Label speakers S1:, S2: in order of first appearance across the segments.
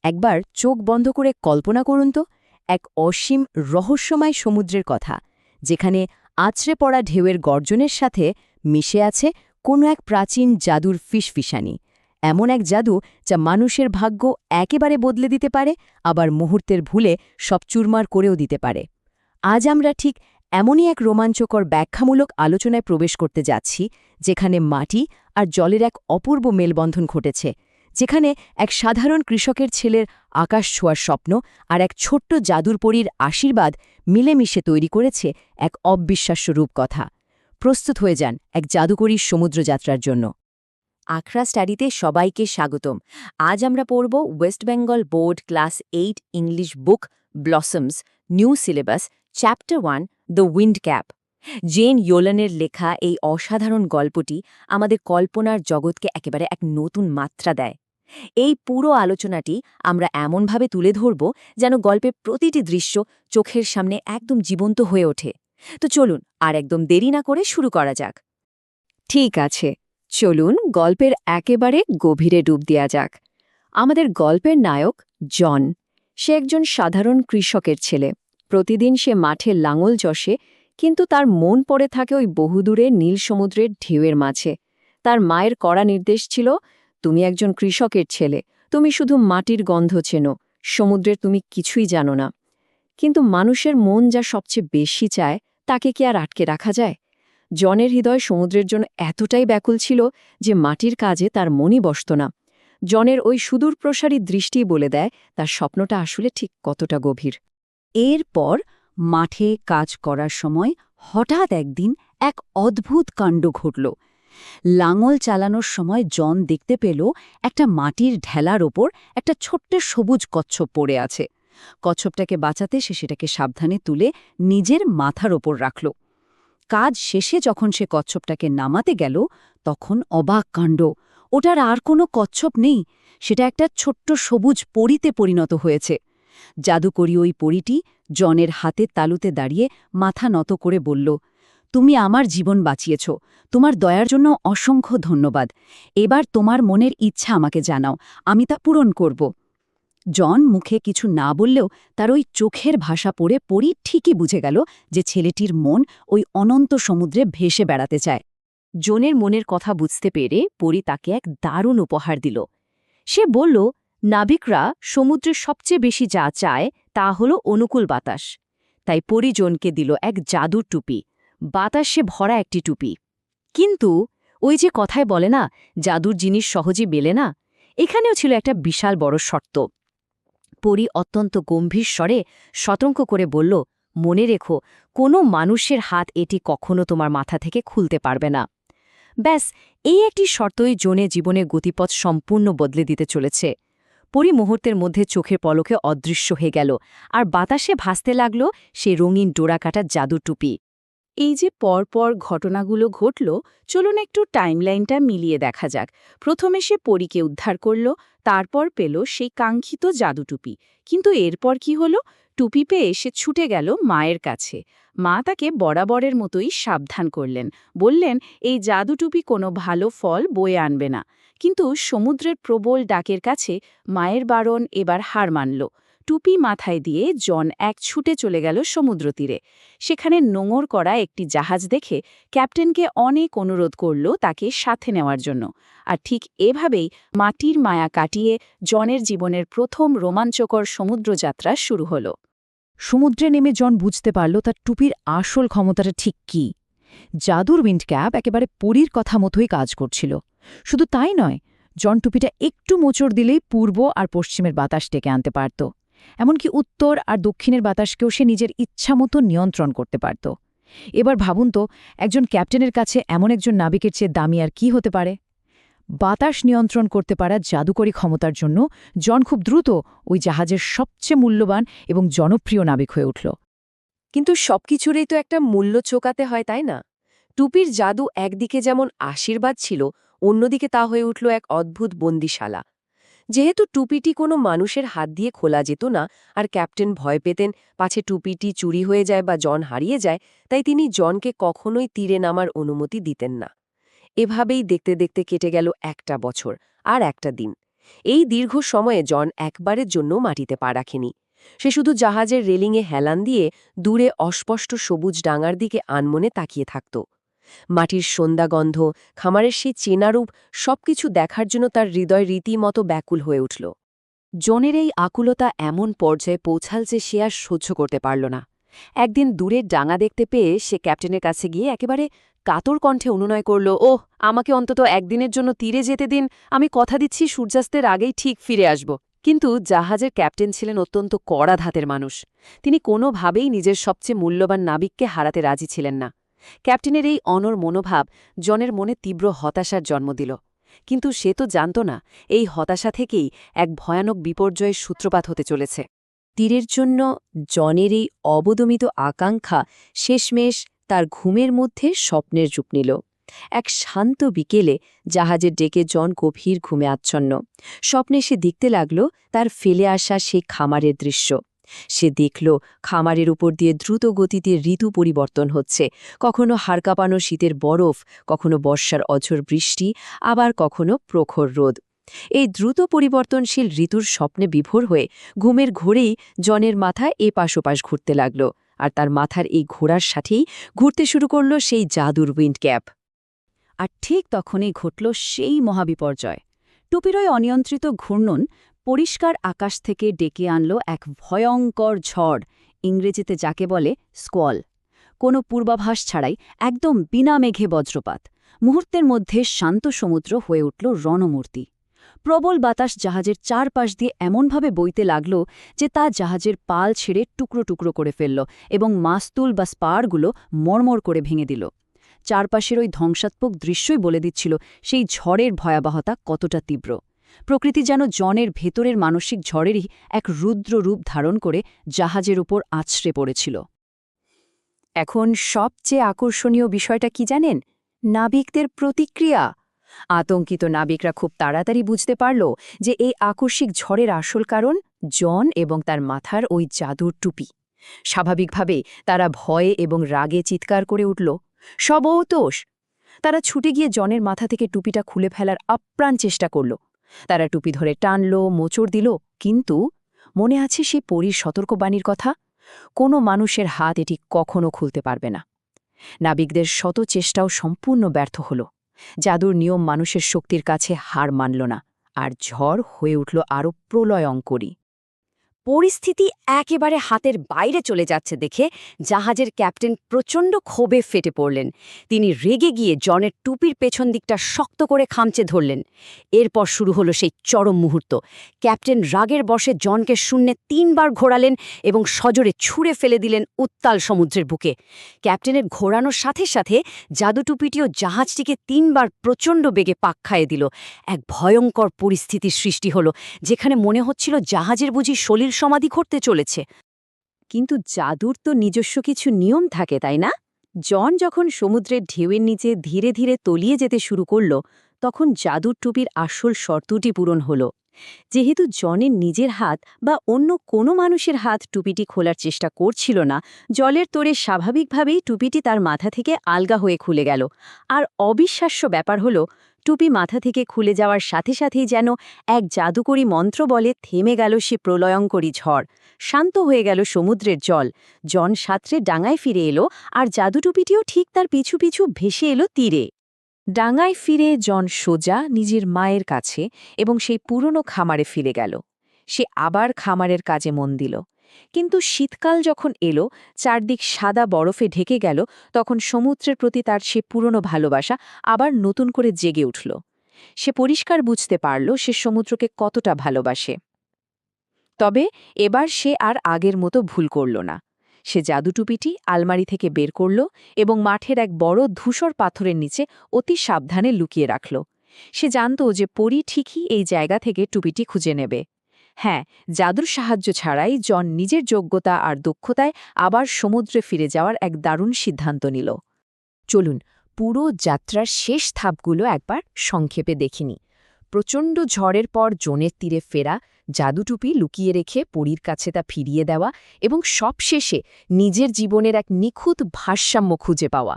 S1: একবার চোখ বন্ধ করে কল্পনা করুন তো, এক অসীম রহস্যময় সমুদ্রের কথা, যেখানে আছড়ে পড়া ঢেউয়ের গর্জনের সাথে মিশে আছে কোনো এক প্রাচীন জাদুর ফিসফিসানি। এমন এক জাদু যা মানুষের ভাগ্য একেবারে বদলে দিতে পারে, আবার মুহূর্তের ভুলে সব চুরমার করেও দিতে পারে। আজ আমরা ঠিক এমনই এক রোমাঞ্চকর ব্যাখ্যামূলক আলোচনায় প্রবেশ করতে যাচ্ছি, যেখানে মাটি আর জলের এক অপূর্ব মেলবন্ধন ঘটেছে, যেখানে এক সাধারণ কৃষকের ছেলের আকাশ ছোঁয়ার স্বপ্ন আর এক ছোট্ট জাদুর পরীর আশীর্বাদ মিলেমিশে তৈরি করেছে এক অবিশ্বাস্য রূপকথা। প্রস্তুত হয়ে যান এক জাদুকরী সমুদ্রযাত্রার জন্য। আখড়া স্টাডিতে সবাইকে স্বাগতম। আজ আমরা পড়ব West Bengal board class 8 English book Blossoms, new syllabus, chapter 1 the wind cap. Jane ইয়োলানের লেখা এই অসাধারণ গল্পটি আমাদের কল্পনার জগৎকে একেবারে এক নতুন মাত্রা দেয়। এই পুরো আলোচনাটি আমরা এমনভাবে তুলে ধরব যেন গল্পের প্রতিটি দৃশ্য চোখের সামনে একদম জীবন্ত হয়ে ওঠে। তো চলুন আর একদম দেরি না করে শুরু করা যাক। ঠিক আছে, চলুন গল্পের একেবারে গভীরে ডুব দেয়া যাক। আমাদের গল্পের নায়ক জন। সে একজন সাধারণ কৃষকের ছেলে। প্রতিদিন সে মাঠে লাঙল চষে, কিন্তু তার মন পড়ে থাকে ওই বহুদূরে নীল সমুদ্রের ঢেউয়ের মাঝে। তার মায়ের কড়া নির্দেশ ছিল, তুমি একজন কৃষকের ছেলে, তুমি শুধু মাটির গন্ধ চেনো, সমুদ্রের তুমি কিছুই জানো না। কিন্তু মানুষের মন যা সবচেয়ে বেশি চায়, তাকে কি আর আটকে রাখা যায়? জনের হৃদয় সমুদ্রের জন্য এতটাই ব্যাকুল ছিল যে মাটির কাজে তার মনই বসত না। জনের ওই সুদূরপ্রসারী দৃষ্টি বলে দেয় তার স্বপ্নটা আসলে ঠিক কতটা গভীর। এরপর মাঠে কাজ করার সময় হঠাৎ একদিন এক অদ্ভুত কাণ্ড ঘটল। লাঙল চালানোর সময় জন দেখতে পেল একটা মাটির ঢেলার ওপর একটা ছোট্ট সবুজ কচ্ছপ পড়ে আছে। কচ্ছপটাকে বাঁচাতে সে সেটাকে সাবধানে তুলে নিজের মাথার ওপর রাখল। কাজ শেষে যখন সে কচ্ছপটাকে নামাতে গেল, তখন অবাক কাণ্ড, ওটার আর কোনো কচ্ছপ নেই, সেটা একটা ছোট্ট সবুজ পরীতে পরিণত হয়েছে। জাদুকরী ওই পরীটি জনের হাতের তালুতে দাঁড়িয়ে মাথা নত করে বলল, তুমি আমার জীবন বাঁচিয়েছ, তোমার দয়ার জন্য অসংখ্য ধন্যবাদ। এবার তোমার মনের ইচ্ছা আমাকে জানাও, আমি তা পূরণ করব। জন মুখে কিছু না বললেও তার ওই চোখের ভাষা পড়ে পরী ঠিকই বুঝে গেল যে ছেলেটির মন ওই অনন্ত সমুদ্রে ভেসে বেড়াতে চায়। জনের মনের কথা বুঝতে পেরে পরী তাকে এক দারুণ উপহার দিল। সে বলল, নাবিকরা সমুদ্রের সবচেয়ে বেশি যা চায় তা হল অনুকূল বাতাস। তাই পরী জনকে দিল এক জাদুর টুপি, বাতাসে ভরা একটি টুপি। কিন্তু ওই যে কথায় বলে না, জাদুর জিনিস সহজে মেলে না, এখানেও ছিল একটা বিশাল বড় শর্ত। পরী অত্যন্ত গম্ভীর স্বরে সতর্ক করে বলল, মনে রেখো, কোনো মানুষের হাত এটি কখনো তোমার মাথা থেকে খুলতে পারবে না। ব্যাস, এই একটি শর্তই জনের জীবনের গতিপথ সম্পূর্ণ বদলে দিতে চলেছে। পরী মুহূর্তের মধ্যে চোখের পলকে অদৃশ্য হয়ে গেল, আর বাতাসে ভাসতে লাগল সে রঙিন ডোরাকাটা জাদুর টুপি। এই যে পরপর ঘটনাগুলো ঘটল, চলুন একটু টাইমলাইনটা মিলিয়ে দেখা যাক। প্রথমে সে পরীকে উদ্ধার করল, তারপর পেল সেই কাঙ্ক্ষিত জাদুটুপি। কিন্তু এরপর কি হলো? টুপি পেয়ে সে ছুটে গেল মায়ের কাছে। মা তাকে বরাবরের মতোই সাবধান করলেন, বললেন এই জাদুটুপি কোনো ভালো ফল বয়ে আনবে না। কিন্তু সমুদ্রের প্রবল ডাকের কাছে মায়ের বারণ এবার হার মানল। টুপি মাথায় দিয়ে জন এক ছুটে চলে গেল সমুদ্র তীরে। সেখানে নোঙর করা একটি জাহাজ দেখে ক্যাপ্টেনকে অনেক অনুরোধ করল তাকে সাথে নেওয়ার জন্য। আর ঠিক এভাবেই মাটির মায়া কাটিয়ে জনের জীবনের প্রথম রোমাঞ্চকর সমুদ্রযাত্রা শুরু হল। সমুদ্রে নেমে জন বুঝতে পারল তার টুপির আসল ক্ষমতাটা ঠিক কী। জাদুর উইন্ড ক্যাপ একেবারে পরীর কথা মতোই কাজ করছিল। শুধু তাই নয়, জন টুপিটা একটু মোচড় দিলেই পূর্ব আর পশ্চিমের বাতাস ডেকে আনতে পারত। এমনকি উত্তর আর দক্ষিণের বাতাসকেও সে নিজের ইচ্ছামতো নিয়ন্ত্রণ করতে পারত। এবার ভাবুন তো, একজন ক্যাপ্টেনের কাছে এমন একজন নাবিকের চেয়ে দামি আর কি হতে পারে? বাতাস নিয়ন্ত্রণ করতে পারা জাদুকরী ক্ষমতার জন্য জন খুব দ্রুত ওই জাহাজের সবচেয়ে মূল্যবান এবং জনপ্রিয় নাবিক হয়ে উঠল। কিন্তু সবকিছুরই তো একটা মূল্য চোকাতে হয়, তাই না? টুপির জাদু একদিকে যেমন আশীর্বাদ ছিল, অন্যদিকে তা হয়ে উঠল এক অদ্ভুত বন্দিশালা। যেহেতু টুপিটি কোনো মানুষের হাত দিয়ে খোলা যেত না, আর ক্যাপ্টেন ভয় পেতেন পাছে টুপিটি চুরি হয়ে যায় বা জন হারিয়ে যায়, তাই তিনি জনকে কখনোই তীরে নামার অনুমতি দিতেন না। এভাবেই দেখতে দেখতে কেটে গেল একটা বছর আর একটা দিন।
S2: এই দীর্ঘ সময়ে জন একবারের জন্য মাটিতে পা রাখেনি। সে শুধু জাহাজের রেলিংয়ে হেলান দিয়ে দূরে অস্পষ্ট সবুজ ডাঙার দিকে আনমনে তাকিয়ে থাকত। মাটির সন্ধ্যাগন্ধ, খামারের সেই চেনা রূপ সবকিছু দেখার জন্য তার হৃদয় রীতিমতো ব্যাকুল হয়ে উঠল।
S1: জনের এই আকুলতা এমন পর্যায়ে পৌঁছাল যে সে আর সহ্য করতে পারল না। একদিন দূরের ডাঙা দেখতে পেয়ে সে ক্যাপ্টেনের কাছে গিয়ে একেবারে কাতর কণ্ঠে অনুনয় করল, ওহ, আমাকে অন্তত একদিনের জন্য তীরে যেতে দিন, আমি কথা দিচ্ছি সূর্যাস্তের আগেই ঠিক ফিরে আসব। কিন্তু জাহাজের ক্যাপ্টেন ছিলেন অত্যন্ত কড়া ধাতের মানুষ। তিনি কোনোভাবেই নিজের সবচেয়ে মূল্যবান নাবিককে হারাতে রাজি ছিলেন না। ক্যাপ্টেনের এই অনর মনোভাব জনের মনে তীব্র হতাশার জন্ম দিল। কিন্তু সে তো জানত না এই হতাশা থেকেই এক ভয়ানক বিপর্যয়ের সূত্রপাত হতে চলেছে। তীরের জন্য জনের এই অবদমিত আকাঙ্ক্ষা শেষমেশ তার ঘুমের মধ্যে স্বপ্নের রূপ নিল। এক শান্ত বিকেলে জাহাজের ডেকে জন গভীর ঘুমে আচ্ছন্ন। স্বপ্নে সে দেখতে লাগল তার ফেলে আসা সেই খামারের দৃশ্য। সে দেখল খামারের উপর দিয়ে দ্রুত গতিতে ঋতু পরিবর্তন হচ্ছে, কখনো হাড়কাঁপানো শীতের বরফ, কখনো বর্ষার অঝোর বৃষ্টি, আবার কখনো প্রখর রোদ। এই দ্রুত পরিবর্তনশীল ঋতুর স্বপ্নে বিভোর হয়ে ঘুমের ঘোরেই জনের মাথা এপাশ ওপাশ ঘুরতে লাগল, আর তার মাথার এই ঘোরার সাথেই ঘুরতে শুরু করল সেই জাদুর উইন্ড ক্যাপ। আর ঠিক তখনই ঘটল সেই মহাবিপর্যয়। টুপির ওই অনিয়ন্ত্রিত ঘূর্ণন পরিষ্কার আকাশ থেকে ডেকে আনল এক ভয়ঙ্কর ঝড়, ইংরেজিতে যাকে বলে স্কোয়াল। কোনো পূর্বাভাস ছাড়াই একদম বিনা মেঘে বজ্রপাত। মুহূর্তের মধ্যে শান্ত সমুদ্র হয়ে উঠল রণমূর্তি। প্রবল বাতাস জাহাজের চারপাশ দিয়ে এমনভাবে বইতে লাগল যে তা জাহাজের পাল ছেড়ে টুকরো টুকরো করে ফেলল এবং মাস্তুল বা স্পারগুলো মরমর করে ভেঙে দিল। চারপাশের ওই ধ্বংসাত্মক দৃশ্যই বলে দিচ্ছিল সেই ঝড়ের ভয়াবহতা কতটা তীব্র। প্রকৃতি যেন জনের ভেতরের মানসিক ঝড়েরই এক রুদ্র রূপ ধারণ করে জাহাজের উপর আছড়ে পড়েছিল। এখন সবচেয়ে আকর্ষণীয় বিষয়টা কি জানেন? নাবিকদের প্রতিক্রিয়া। আতঙ্কিত নাবিকরা খুব তাড়াতাড়ি বুঝতে পারল যে এই আকস্মিক ঝড়ের আসল কারণ জন এবং তার মাথার ওই জাদুর টুপি। স্বাভাবিকভাবেই তারা ভয়ে এবং রাগে চিৎকার করে উঠল, সবৌতোষ! তারা ছুটে গিয়ে জনের মাথা থেকে টুপিটা খুলে ফেলার আপ্রাণ চেষ্টা করল। তারা টুপি ধরে টানল, মোচড় দিল, কিন্তু মনে আছে সে পরীর সতর্কবাণীর কথা, কোনো মানুষের হাত এটি কখনো খুলতে পারবে না। নাবিকদের শত চেষ্টাও সম্পূর্ণ ব্যর্থ হল। জাদুর নিয়ম মানুষের শক্তির কাছে হার মানল না, আর ঝড় হয়ে উঠল আরও প্রলয়ঙ্করী। পরিস্থিতি একেবারে হাতের বাইরে চলে যাচ্ছে দেখে জাহাজের ক্যাপ্টেন প্রচণ্ড ক্ষোভে ফেটে পড়লেন। তিনি রেগে গিয়ে জনের টুপির পেছন দিকটা শক্ত করে খামচে ধরলেন। এরপর শুরু হলো সেই চরম মুহূর্ত। ক্যাপ্টেন রাগের বশে জনকে শূন্যে ৩ বার ঘোরালেন এবং সজোরে ছুঁড়ে ফেলে দিলেন উত্তাল সমুদ্রের বুকে। ক্যাপ্টেনের ঘোরানোর সাথে সাথে জাদুটুপিটিও জাহাজটিকে ৩ বার প্রচণ্ড বেগে পাক খাইয়ে দিল। এক ভয়ঙ্কর পরিস্থিতির সৃষ্টি হলো, যেখানে মনে হচ্ছিল জাহাজের বুঝি সলিল সমাধি ঘটতে চলেছে। কিন্তু জাদুর তো নিজস্ব কিছু নিয়ম থাকে, তাই না? জন যখন সমুদ্রের ঢেউয়ের নিচে ধীরে ধীরে তলিয়ে যেতে শুরু করল, তখন জাদুর টুপির আসল শর্তটি পূরণ হল। যেহেতু জনের নিজের হাত বা অন্য কোনো মানুষের হাত টুপিটি খোলার চেষ্টা করছিল না, জলের তোড়ে স্বাভাবিকভাবেই টুপিটি তার মাথা থেকে আলগা হয়ে খুলে গেল। আর অবিশ্বাস্য ব্যাপার হল, টুপি মাথা থেকে খুলে যাওয়ার সাথে সাথেই যেন এক জাদুকরী মন্ত্র বলে থেমে গেল সে প্রলয়ঙ্করী ঝড়। শান্ত হয়ে গেল সমুদ্রের জল। জন সাঁতরে ডাঙায় ফিরে এলো, আর জাদুটুপিটিও ঠিক তার পিছু পিছু ভেসে এলো তীরে। ডাঙায় ফিরে জন সোজা নিজের মায়ের কাছে এবং সেই পুরনো খামারে ফিরে গেল। সে আবার খামারের কাজে মন দিল। কিন্তু শীতকাল যখন এলো, চারদিক সাদা বরফে ঢেকে গেল, তখন সমুদ্রের প্রতি তার সে পুরনো ভালোবাসা আবার নতুন করে জেগে উঠল। সে পরিষ্কার বুঝতে পারল সে সমুদ্রকে কতটা ভালোবাসে। তবে এবার সে আর আগের মতো ভুল করল না। সে জাদুটুপিটি আলমারি থেকে বের করল এবং মাঠের এক বড় ধূসর পাথরের নিচে অতি সাবধানে লুকিয়ে রাখল। সে জানত যে পরী ঠিকই এই জায়গা থেকে টুপিটি খুঁজে নেবে। হ্যাঁ, জাদুর সাহায্য ছাড়াই জন নিজের যোগ্যতা আর দক্ষতায় আবার সমুদ্রে ফিরে যাওয়ার এক দারুণ সিদ্ধান্ত নিল। চলুন পুরো যাত্রার শেষ ধাপগুলো একবার সংক্ষেপে দেখিনি। প্রচণ্ড ঝড়ের পর জনের তীরে ফেরা, জাদুটুপি লুকিয়ে রেখে পরীর কাছে তা ফিরিয়ে দেওয়া এবং সবশেষে নিজের জীবনের এক নিখুঁত ভারসাম্য খুঁজে পাওয়া।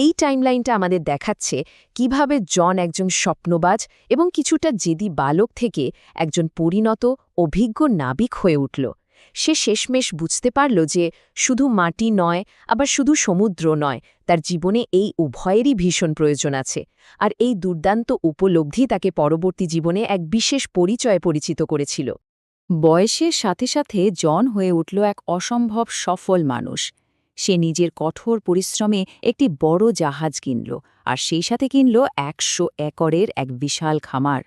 S2: এই টাইমলাইনটা আমাদের দেখাচ্ছে কিভাবে জন একজন স্বপ্নবাজ এবং কিছুটা জেদি বালক থেকে একজন পরিণত অভিজ্ঞ নাবিক হয়ে উঠল। সে শেষমেশ বুঝতে পারল যে শুধু মাটি নয়, আবার শুধু সমুদ্র নয়, তার জীবনে এই উভয়েরই ভীষণ প্রয়োজন আছে। আর এই দুর্দান্ত উপলব্ধি তাকে পরবর্তী জীবনে এক বিশেষ পরিচয়ে পরিচিত করেছিল।
S1: বয়সের সাথে সাথে জন হয়ে উঠল এক অসম্ভব সফল মানুষ। সে নিজের কঠোর পরিশ্রমে একটি বড় জাহাজ কিনল, আর সেই সাথে কিনল ১০০ একরের এক বিশাল খামার।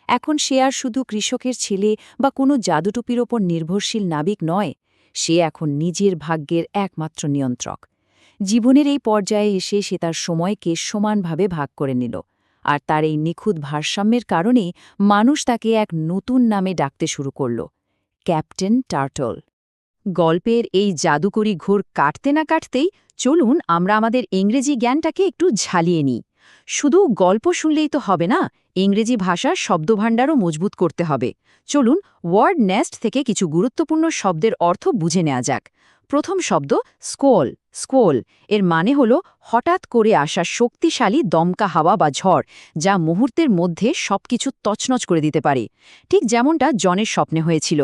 S1: এখন সে আর শুধু কৃষকের ছেলে বা কোনো জাদুটুপির ওপর নির্ভরশীল নাবিক নয়, সে এখন নিজের ভাগ্যের একমাত্র নিয়ন্ত্রক। জীবনের এই পর্যায়ে এসে সে তার সময়কে সমানভাবে ভাগ করে নিল, আর তার এই নিখুঁত ভারসাম্যের কারণেই মানুষ তাকে এক নতুন নামে ডাকতে শুরু করল, ক্যাপ্টেন টার্টল। গল্পের এই জাদুকরি ঘোর কাটতে না কাটতেই চলুন আমরা আমাদের ইংরেজি জ্ঞানটাকে একটু ঝালিয়ে নিই। শুধু গল্প শুনলেই তো হবে না, ইংরেজি ভাষার শব্দভাণ্ডারও মজবুত করতে হবে। চলুন ওয়ার্ড নেস্ট থেকে কিছু গুরুত্বপূর্ণ শব্দের অর্থ বুঝে নেওয়া যাক। প্রথম শব্দ স্কোল। স্কোল এর মানে হল হঠাৎ করে আসা শক্তিশালী দমকা হাওয়া বা ঝড়, যা মুহূর্তের মধ্যে সবকিছু তছনছ করে দিতে পারে, ঠিক যেমনটা জনের স্বপ্নে হয়েছিল।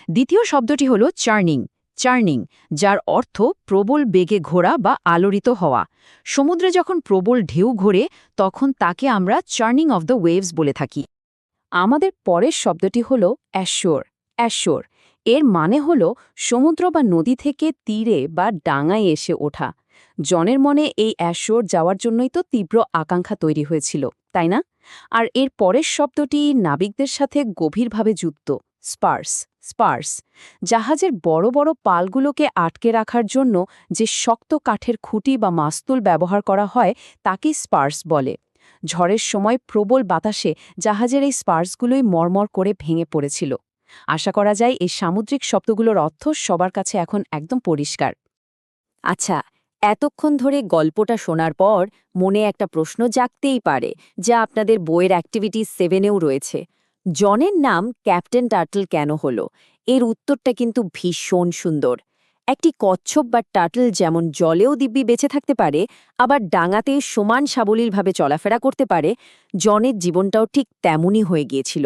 S1: দ্বিতীয় শব্দটি হল চার্নিং। চার্নিং, যার অর্থ প্রবল বেগে ঘোরা বা আলোড়িত হওয়া। সমুদ্রে যখন প্রবল ঢেউ ঘোরে তখন তাকে আমরা চার্নিং অফ দ্য ওয়েভস বলে থাকি। আমাদের পরের শব্দটি হল অ্যাশোর। অ্যাশোর এর মানে হল সমুদ্র বা নদী থেকে তীরে বা ডাঙায় এসে ওঠা। জনের মনে এই অ্যাশোর যাওয়ার জন্যই তো তীব্র আকাঙ্ক্ষা তৈরি হয়েছিল, তাই না? আর এর পরের শব্দটি নাবিকদের সাথে গভীরভাবে যুক্ত, স্পার্স। স্পার্স জাহাজের বড় বড় পালগুলোকে আটকে রাখার জন্য যে শক্ত কাঠের খুঁটি বা মাস্তুল ব্যবহার করা হয় তাকে স্পার্স বলে। ঝড়ের সময় প্রবল বাতাসে জাহাজের এই স্পার্সগুলোই মরমর করে ভেঙে পড়েছিল। আশা করা যায় এই সামুদ্রিক শব্দগুলোর অর্থ সবার কাছে এখন একদম পরিষ্কার। আচ্ছা, এতক্ষণ ধরে গল্পটা শোনার পর মনে একটা প্রশ্ন জাগতেই পারে, যা আপনাদের বইয়ের অ্যাক্টিভিটি 7-এও রয়েছে। জনের নাম ক্যাপ্টেন টার্টল কেন হলো? এর উত্তরটা কিন্তু ভীষণ সুন্দর। একটি কচ্ছপ বা টার্টল যেমন জলেও দিব্যি বেঁচে থাকতে পারে, আবার ডাঙাতে সমান সাবলীলভাবে চলাফেরা করতে পারে, জনের জীবনটাও ঠিক তেমনই হয়ে গিয়েছিল।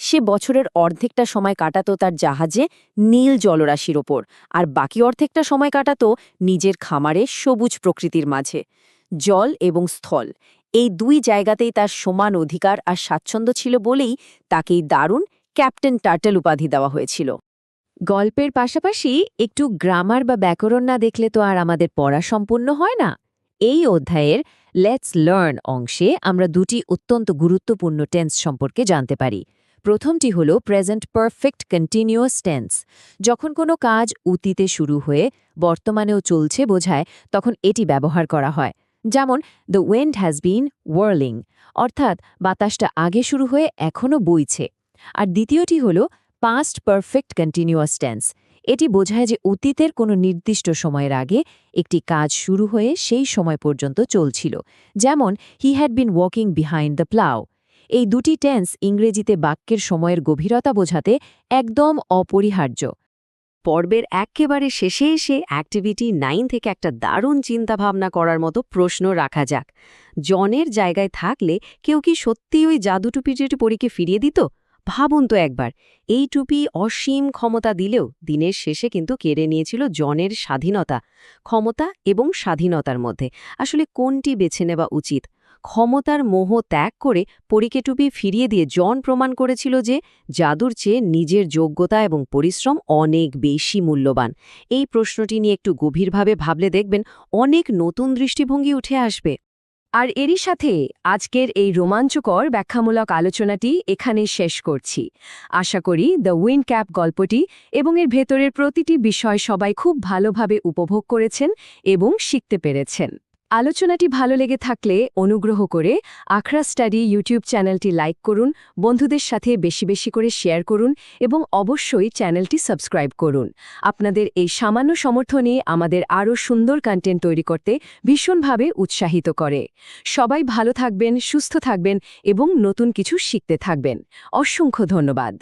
S1: সে বছরের অর্ধেকটা সময় কাটাতো তার জাহাজে নীল জলরাশির ওপর, আর বাকি অর্ধেকটা সময় কাটাতো নিজের খামারে সবুজ প্রকৃতির মাঝে। জল এবং স্থল এই দুই জায়গাতেই তার সমান অধিকার আর স্বাচ্ছন্দ্য ছিল বলেই তাকেই দারুণ ক্যাপ্টেন টার্টল উপাধি দেওয়া হয়েছিল। গল্পের পাশাপাশি একটু গ্রামার বা ব্যাকরণ না দেখলে তো আর আমাদের পড়া সম্পূর্ণ হয় না। এই অধ্যায়ের লেটস লার্ন অংশে আমরা দুটি অত্যন্ত গুরুত্বপূর্ণ টেন্স সম্পর্কে জানতে পারি। প্রথমটি হল প্রেজেন্ট পারফেক্ট কন্টিনিউয়াস টেন্স। যখন কোনো কাজ অতীতে শুরু হয়ে বর্তমানেও চলছে বোঝায়, তখন এটি ব্যবহার করা হয়। যেমন the wind has been whirling, অর্থাৎ বাতাসটা আগে শুরু হয়ে এখনও বইছে। আর দ্বিতীয়টি হল পাস্ট পারফেক্ট কন্টিনিউয়াস টেন্স। এটি বোঝায় যে অতীতের কোনো নির্দিষ্ট সময়ের আগে একটি কাজ শুরু হয়ে সেই সময় পর্যন্ত চলছিল। যেমন he had been walking behind the plough. এই দুটি টেন্স ইংরেজিতে বাক্যের সময়ের গভীরতা বোঝাতে একদম অপরিহার্য। পর্বের একেবারে শেষে এসে অ্যাক্টিভিটি 9 থেকে একটা দারুণ চিন্তাভাবনা করার মতো প্রশ্ন রাখা যাক। জনের জায়গায় থাকলে কেউ কি সত্যিই ওই জাদুটুপিটি পরীকে ফিরিয়ে দিত? ভাবুন তো একবার, এই টুপি অসীম ক্ষমতা দিলেও দিনের শেষে কিন্তু কেড়ে নিয়েছিল জনের স্বাধীনতা। ক্ষমতা এবং স্বাধীনতার মধ্যে আসলে কোনটি বেছে নেওয়া উচিত? ক্ষমতার মোহ ত্যাগ করে পরীকে টুপি ফিরিয়ে দিয়ে জন প্রমাণ করেছিল যে জাদুর চেয়ে নিজের যোগ্যতা এবং পরিশ্রম অনেক বেশি মূল্যবান। এই প্রশ্নটি নিয়ে একটু গভীরভাবে ভাবলে দেখবেন অনেক নতুন দৃষ্টিভঙ্গি উঠে আসবে। আর এরই সাথে আজকের এই রোমাঞ্চকর ব্যাখ্যামূলক আলোচনাটি এখানে শেষ করছি। আশা করি দ্য উইন্ড ক্যাপ গল্পটি এবং এর ভেতরের প্রতিটি বিষয় সবাই খুব ভালোভাবে উপভোগ করেছেন এবং শিখতে পেরেছেন। আলোচনাটি ভালো লেগে থাকলে অনুগ্রহ করে আখড়া স্টাডি ইউটিউব চ্যানেলটি লাইক করুন, বন্ধুদের সাথে বেশি বেশি করে শেয়ার করুন এবং অবশ্যই চ্যানেলটি সাবস্ক্রাইব করুন। আপনাদের এই সামান্য সমর্থনে আমাদের আরও সুন্দর কন্টেন্ট তৈরি করতে ভীষণভাবে উৎসাহিত করে। সবাই ভালো থাকবেন, সুস্থ থাকবেন এবং নতুন কিছু শিখতে থাকবেন। অসংখ্য ধন্যবাদ।